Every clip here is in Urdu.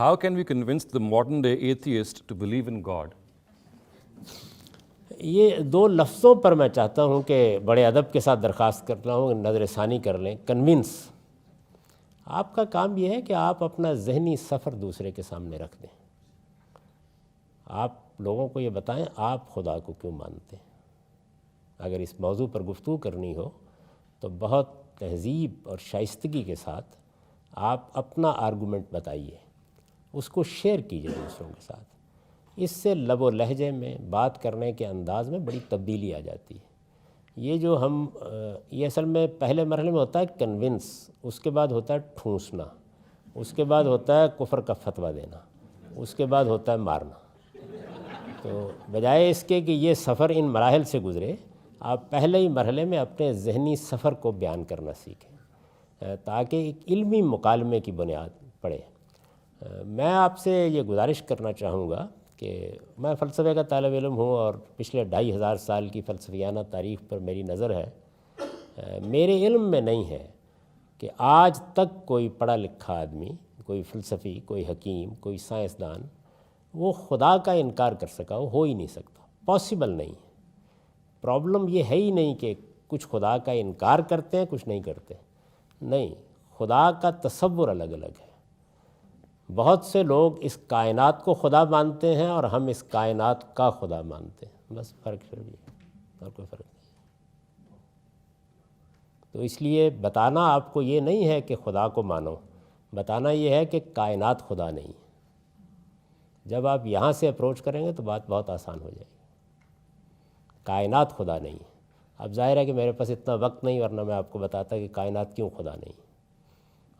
How can we convince the modern day atheist to believe in God? یہ دو لفظوں پر میں چاہتا ہوں کہ بڑے ادب کے ساتھ درخواست کرتا ہوں کہ نظر ثانی کر لیں. کنونس، آپ کا کام یہ ہے کہ آپ اپنا ذہنی سفر دوسرے کے سامنے رکھ دیں. آپ لوگوں کو یہ بتائیں آپ خدا کو کیوں مانتے ہیں. اگر اس موضوع پر گفتگو کرنی ہو تو بہت تہذیب اور شائستگی کے ساتھ آپ اپنا آرگومنٹ بتائیے، اس کو شیئر کیجیے دوسروں کے ساتھ. اس سے لب و لہجے میں، بات کرنے کے انداز میں بڑی تبدیلی آ جاتی ہے. یہ جو یہ اصل میں پہلے مرحلے میں ہوتا ہے کنونس، اس کے بعد ہوتا ہے ٹھونسنا، اس کے بعد ہوتا ہے کفر کا فتویٰ دینا، اس کے بعد ہوتا ہے مارنا. تو بجائے اس کے کہ یہ سفر ان مراحل سے گزرے، آپ پہلے ہی مرحلے میں اپنے ذہنی سفر کو بیان کرنا سیکھیں تاکہ ایک علمی مکالمے کی بنیاد پڑے. میں آپ سے یہ گزارش کرنا چاہوں گا کہ میں فلسفے کا طالب علم ہوں اور پچھلے 2500 سال کی فلسفیانہ تاریخ پر میری نظر ہے. میرے علم میں نہیں ہے کہ آج تک کوئی پڑھا لکھا آدمی، کوئی فلسفی، کوئی حکیم، کوئی سائنسدان وہ خدا کا انکار کر سکا. وہ ہو ہی نہیں سکتا، پاسبل نہیں. پرابلم یہ ہے ہی نہیں کہ کچھ خدا کا انکار کرتے ہیں کچھ نہیں کرتے. نہیں، خدا کا تصور الگ الگ ہے. بہت سے لوگ اس کائنات کو خدا مانتے ہیں اور ہم اس کائنات کا خدا مانتے ہیں. بس فرق صرف یہ ہے، اور کوئی فرق نہیں. تو اس لیے بتانا آپ کو یہ نہیں ہے کہ خدا کو مانو، بتانا یہ ہے کہ کائنات خدا نہیں. جب آپ یہاں سے اپروچ کریں گے تو بات بہت آسان ہو جائے گی. کائنات خدا نہیں ہے. اب ظاہر ہے کہ میرے پاس اتنا وقت نہیں، ورنہ میں آپ کو بتاتا کہ کائنات کیوں خدا نہیں.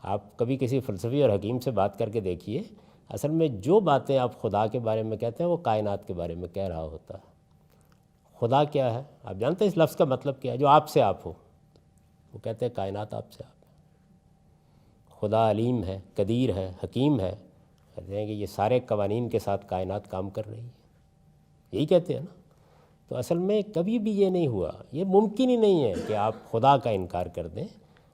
آپ کبھی کسی فلسفی اور حکیم سے بات کر کے دیکھیے، اصل میں جو باتیں آپ خدا کے بارے میں کہتے ہیں وہ کائنات کے بارے میں کہہ رہا ہوتا ہے. خدا کیا ہے؟ آپ جانتے ہیں اس لفظ کا مطلب کیا ہے؟ جو آپ سے آپ ہو. وہ کہتے ہیں کائنات آپ سے آپ ہے. خدا علیم ہے، قدیر ہے، حکیم ہے. کہتے ہیں کہ یہ سارے قوانین کے ساتھ کائنات کام کر رہی ہے. یہی کہتے ہیں نا. تو اصل میں کبھی بھی یہ نہیں ہوا، یہ ممکن ہی نہیں ہے کہ آپ خدا کا انکار کر دیں.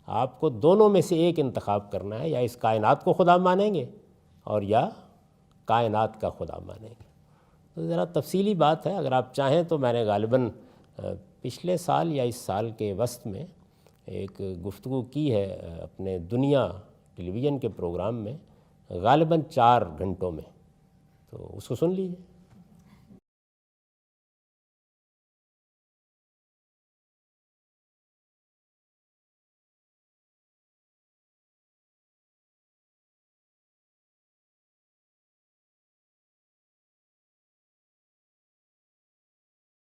آپ کو دونوں میں سے ایک انتخاب کرنا ہے، یا اس کائنات کو خدا مانیں گے اور یا کائنات کا خدا مانیں گے. تو ذرا تفصیلی بات ہے. اگر آپ چاہیں تو میں نے غالباً پچھلے سال یا اس سال کے وسط میں ایک گفتگو کی ہے اپنے دنیا ٹیلی ویژن کے پروگرام میں، غالباً 4 گھنٹوں میں. تو اس کو سن لیجیے.